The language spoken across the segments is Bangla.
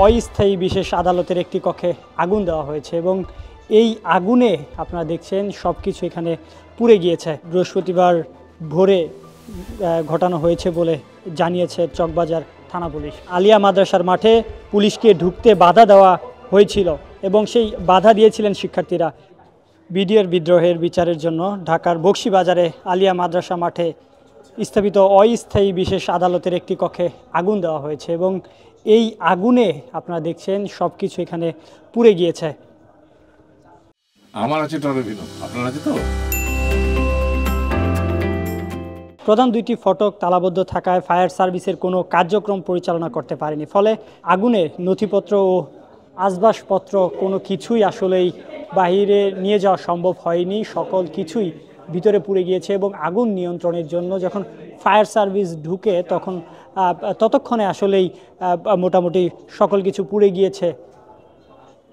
অস্থায়ী বিশেষ আদালতের একটি কক্ষে আগুন দেওয়া হয়েছে এবং এই আগুনে আপনারা দেখছেন সব কিছু এখানে পুড়ে গিয়েছে। বৃহস্পতিবার ভোরে ঘটানো হয়েছে বলে জানিয়েছে চকবাজার থানা পুলিশ। আলিয়া মাদ্রাসার মাঠে পুলিশকে ঢুকতে বাধা দেওয়া হয়েছিল এবং সেই বাধা দিয়েছিলেন শিক্ষার্থীরা। বিডিআর বিদ্রোহের বিচারের জন্য ঢাকার বকশীবাজারে আলিয়া মাদ্রাসা মাঠে স্থাপিত অস্থায়ী বিশেষ আদালতের একটি কক্ষে আগুন দেওয়া হয়েছে এবং এই আগুনে আপনারা দেখছেন সব কিছু এখানে পুড়ে গিয়েছে। আমার আছে টরেভিনো, আপনার আছে তো? প্রধান দুইটি ফটক তালাবদ্ধ থাকায় ফায়ার সার্ভিসের কোনো কার্যক্রম পরিচালনা করতে পারেনি, ফলে আগুনে নথিপত্র ও আসবাবপত্র কোনো কিছুই আসলেই বাহিরে নিয়ে যাওয়া সম্ভব হয়নি। সকল কিছুই ভিতরে পুড়ে গিয়েছে এবং আগুন নিয়ন্ত্রণের জন্য যখন ফায়ার সার্ভিস ঢুকে ততক্ষণে আসলেই মোটামুটি সকল কিছু পুড়ে গিয়েছে।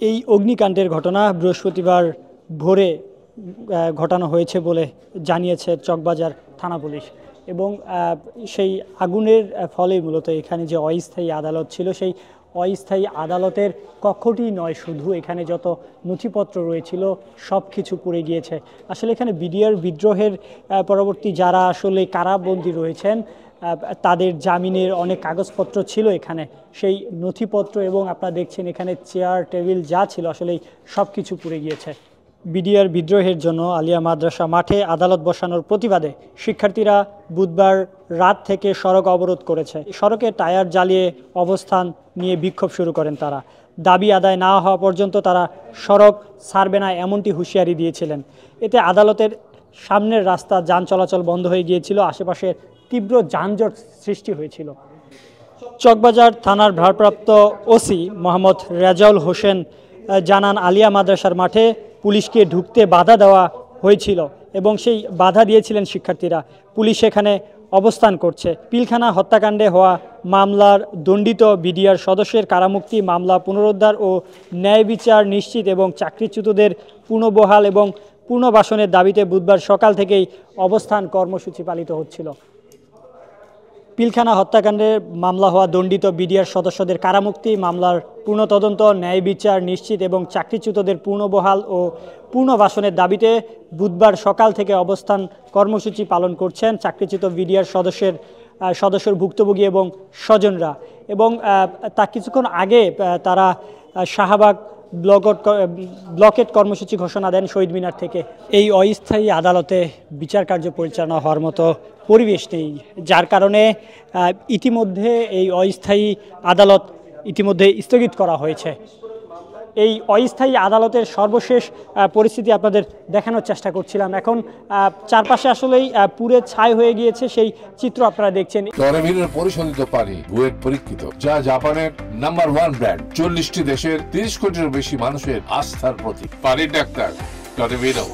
এই অগ্নিকাণ্ডের ঘটনা বৃহস্পতিবার ভোরে ঘটানো হয়েছে বলে জানিয়েছে চকবাজার থানা পুলিশ এবং সেই আগুনের ফলেই মূলত এখানে যে অস্থায়ী আদালত ছিল সেই অস্থায়ী আদালতের কক্ষটি নয়, শুধু এখানে যত নথিপত্র রয়েছিল সব কিছু পুড়ে গিয়েছে। আসলে এখানে বিডিআর বিদ্রোহের পরবর্তী যারা আসলে কারাবন্দী রয়েছেন তাদের জামিনের অনেক কাগজপত্র ছিল এখানে, সেই নথিপত্র এবং আপনারা দেখছেন এখানে চেয়ার টেবিল যা ছিল আসলেই সব কিছু পুড়ে গিয়েছে। বিডিআর বিদ্রোহের জন্য আলিয়া মাদ্রাসা মাঠে আদালত বসানোর প্রতিবাদে শিক্ষার্থীরা বুধবার রাত থেকে সড়ক অবরোধ করেছে। সড়কে টায়ার জ্বালিয়ে অবস্থান নিয়ে বিক্ষোভ শুরু করেন তারা। দাবি আদায় না হওয়া পর্যন্ত তারা সড়ক ছাড়বে না এমনটি হুঁশিয়ারি দিয়েছিলেন। এতে আদালতের সামনের রাস্তা যান চলাচল বন্ধ হয়ে গিয়েছিল, আশেপাশে তীব্র যানজট সৃষ্টি হয়েছিল। চকবাজার থানার ভারপ্রাপ্ত ওসি মোহাম্মদ রেজাউল হোসেন জানান, আলিয়া মাদ্রাসার মাঠে পুলিশকে ঢুকতে বাধা দেওয়া হয়েছিল এবং সেই বাধা দিয়েছিলেন শিক্ষার্থীরা। পুলিশ এখানে অবস্থান করছে। পিলখানা হত্যাকাণ্ডে হওয়া মামলার দণ্ডিত বিডিআর সদস্যের কারামুক্তি, মামলা পুনরুদ্ধার ও ন্যায় বিচার নিশ্চিত এবং চাকরিচ্যুতদের পুনর্বহাল এবং পুনর্বাসনের দাবিতে বুধবার সকাল থেকেই অবস্থান কর্মসূচি পালিত হচ্ছিল। পিলখানা হত্যাকাণ্ডে মামলা হওয়া দণ্ডিত বিডিআর সদস্যদের কারামুক্তি, মামলার পূর্ণ তদন্ত, ন্যায় বিচার নিশ্চিত এবং চাকরিচ্যুতদের পুনর্বহাল ও পুনর্বাসনের দাবিতে বুধবার সকাল থেকে অবস্থান কর্মসূচি পালন করছেন চাকরিচ্যুত বিডিআর সদস্যের ভুক্তভোগী এবং স্বজনরা। এবং তা কিছুক্ষণ আগে তারা শাহবাগ ব্লকেট কর্মসূচি ঘোষণা দেন শহীদ মিনার থেকে। এই অস্থায়ী আদালতে বিচার কার্য পরিচালনা হওয়ার মতো পরিবেশ নেই, যার কারণে ইতিমধ্যে এই অস্থায়ী আদালত ইতিমধ্যে স্থগিত করা হয়েছে। এই অস্থায়ী আদালতের সর্বশেষ পরিস্থিতি আপনাদের দেখানোর চেষ্টা করছিলাম। এখন চারপাশে আসলেই পুরে ছাই হয়ে গিয়েছে, সেই চিত্র আপনারা দেখছেন। টরেভিনোর পরিশোধিত পানি বুয়েট পরীক্ষিত, যা জাপানের নাম্বার 1 ব্র্যান্ড, 40টি দেশের 30 কোটিরও বেশি মানুষের আস্থার প্রতীক। পানির ডাক্তার টরেভিনো।